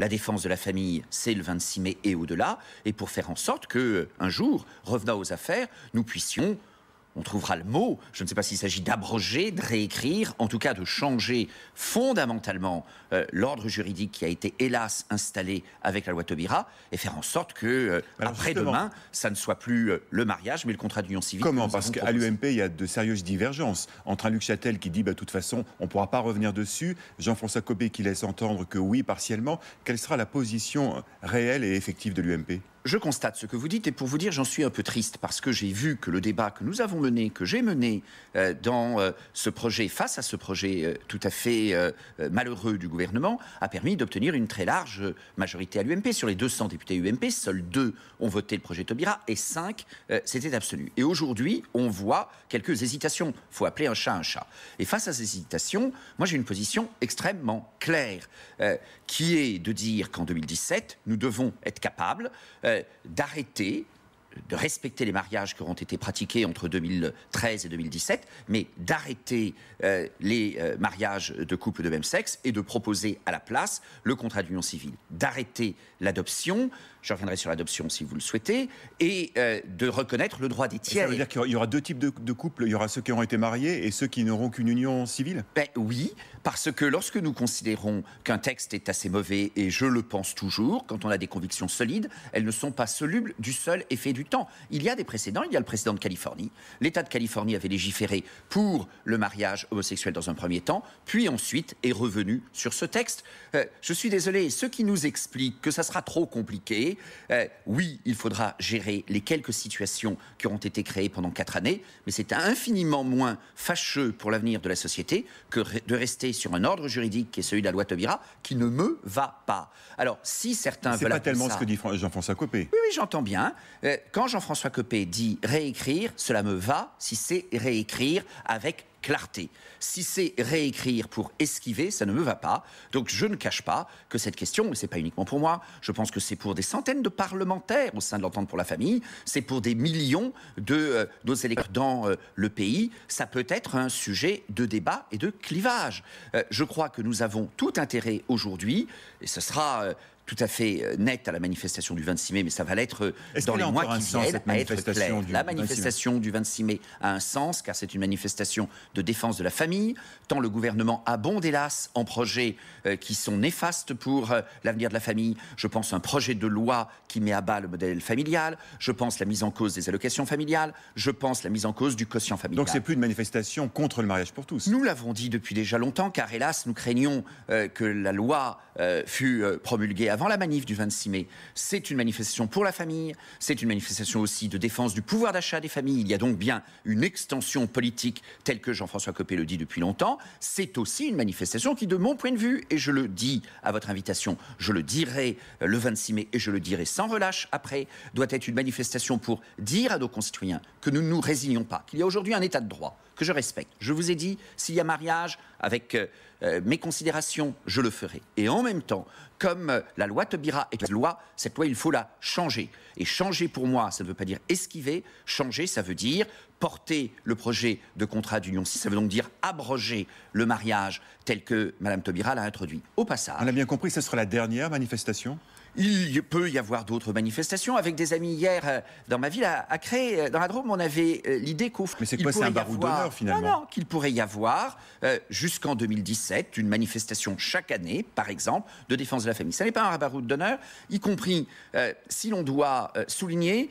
la défense de la famille, c'est le 26 mai et au-delà, et pour faire en sorte que, un jour, revenant aux affaires, nous puissions, on trouvera le mot, je ne sais pas s'il s'agit d'abroger, de réécrire, en tout cas de changer fondamentalement l'ordre juridique qui a été hélas installé avec la loi Taubira, et faire en sorte que, après-demain, ça ne soit plus le mariage, mais le contrat d'union civile. Comment ? Parce qu'à l'UMP, il y a de sérieuses divergences entre un Luc Châtel qui dit, de toute façon, on ne pourra pas revenir dessus, Jean-François Copé qui laisse entendre que oui, partiellement. Quelle sera la position réelle et effective de l'UMP ? Je constate ce que vous dites et pour vous dire, j'en suis un peu triste parce que j'ai vu que le débat que nous avons mené, que j'ai mené dans ce projet, face à ce projet tout à fait malheureux du gouvernement, a permis d'obtenir une très large majorité à l'UMP. Sur les 200 députés UMP, seuls 2 ont voté le projet Taubira et 5 c'était absolu. Et aujourd'hui, on voit quelques hésitations. Il faut appeler un chat un chat. Et face à ces hésitations, moi j'ai une position extrêmement claire qui est de dire qu'en 2017, nous devons être capables d'arrêter, de respecter les mariages qui auront été pratiqués entre 2013 et 2017, mais d'arrêter les mariages de couples de même sexe et de proposer à la place le contrat d'union civile, d'arrêter l'adoption, je reviendrai sur l'adoption si vous le souhaitez, et de reconnaître le droit des tiers. Ça veut dire qu'il y aura 2 types de couples, il y aura ceux qui auront été mariés et ceux qui n'auront qu'une union civile ? Oui, parce que lorsque nous considérons qu'un texte est assez mauvais, et je le pense toujours, quand on a des convictions solides, elles ne sont pas solubles du seul effet du temps. Il y a des précédents, il y a le précédent de Californie. L'État de Californie avait légiféré pour le mariage homosexuel dans un premier temps, puis ensuite est revenu sur ce texte. Je suis désolé, ceux qui nous expliquent que ça sera trop compliqué, oui, il faudra gérer les quelques situations qui auront été créées pendant 4 années, mais c'est infiniment moins fâcheux pour l'avenir de la société que de rester sur un ordre juridique qui est celui de la loi Taubira, qui ne me va pas. Alors, si certains veulent... C'est pas tellement ce que dit Jean-François Copé. Oui, j'entends bien. Quand Jean-François Copé dit réécrire, cela me va si c'est réécrire avec clarté. Si c'est réécrire pour esquiver, ça ne me va pas. Donc je ne cache pas que cette question, mais c'est pas uniquement pour moi, je pense que c'est pour des centaines de parlementaires au sein de l'Entente pour la famille, c'est pour des millions de nos électeurs dans le pays, ça peut être un sujet de débat et de clivage. Je crois que nous avons tout intérêt aujourd'hui, et ce sera... tout à fait net à la manifestation du 26 mai, mais ça va l'être dans les mois qui viennent, à être clair. La manifestation du 26 mai a un sens, car c'est une manifestation de défense de la famille, tant le gouvernement abonde, hélas, en projets qui sont néfastes pour l'avenir de la famille. Je pense à un projet de loi qui met à bas le modèle familial, je pense la mise en cause des allocations familiales, je pense la mise en cause du quotient familial. Donc c'est plus une manifestation contre le mariage pour tous. Nous l'avons dit depuis déjà longtemps, car hélas, nous craignons que la loi fût promulguée avant la manif du 26 mai. C'est une manifestation pour la famille, c'est une manifestation aussi de défense du pouvoir d'achat des familles. Il y a donc bien une extension politique telle que Jean-François Copé le dit depuis longtemps. C'est aussi une manifestation qui, de mon point de vue, et je le dis à votre invitation, je le dirai le 26 mai et je le dirai sans relâche après, doit être une manifestation pour dire à nos concitoyens que nous ne nous résignons pas, qu'il y a aujourd'hui un état de droit, que je respecte. Je vous ai dit, s'il y a mariage, avec mes considérations, je le ferai. Et en même temps, comme la loi Taubira est une loi, cette loi, il faut la changer. Et changer, pour moi, ça ne veut pas dire esquiver. Changer, ça veut dire porter le projet de contrat d'union. Ça veut donc dire abroger le mariage tel que Mme Taubira l'a introduit. Au passage... On a bien compris, ce sera la dernière manifestation ? Il peut y avoir d'autres manifestations. Avec des amis hier, dans ma ville, à Cré, dans la Drôme, on avait l'idée qu'au... Mais c'est quoi, c'est un baroud d'honneur, finalement ? Non, qu'il pourrait y avoir, jusqu'en 2017, une manifestation chaque année, par exemple, de défense de la famille. Ça n'est pas un baroud d'honneur, y compris, si l'on doit souligner...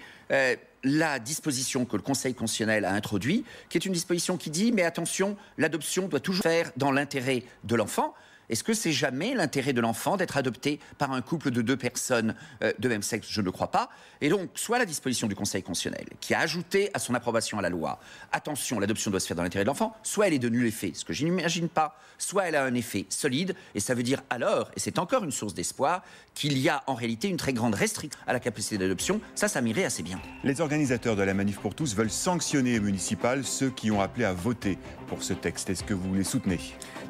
la disposition que le Conseil constitutionnel a introduite, qui est une disposition qui dit, mais attention, l'adoption doit toujours faire dans l'intérêt de l'enfant. Est-ce que c'est jamais l'intérêt de l'enfant d'être adopté par un couple de 2 personnes de même sexe ? Je ne le crois pas. Et donc, soit la disposition du Conseil constitutionnel, qui a ajouté à son approbation à la loi, attention, l'adoption doit se faire dans l'intérêt de l'enfant, soit elle est de nul effet, ce que je n'imagine pas, soit elle a un effet solide, et ça veut dire alors, et c'est encore une source d'espoir, qu'il y a en réalité une très grande restriction à la capacité d'adoption. Ça m'irait assez bien. Les organisateurs de la Manif pour tous veulent sanctionner municipal ceux qui ont appelé à voter pour ce texte. Est-ce que vous les soutenez ?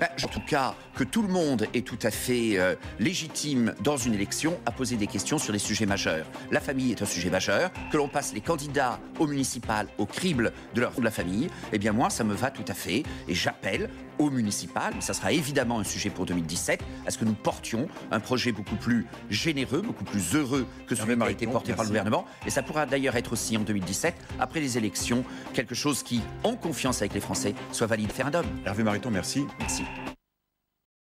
En tout cas, que tout le le monde est tout à fait légitime dans une élection à poser des questions sur des sujets majeurs. La famille est un sujet majeur, que l'on passe les candidats au municipal au crible de la famille, eh bien moi ça me va tout à fait et j'appelle au municipal, mais ça sera évidemment un sujet pour 2017, à ce que nous portions un projet beaucoup plus généreux, beaucoup plus heureux que celui qui a été porté par le gouvernement. Et ça pourra d'ailleurs être aussi en 2017, après les élections, quelque chose qui, en confiance avec les Français, soit valide référendum. Hervé Mariton, merci. Merci.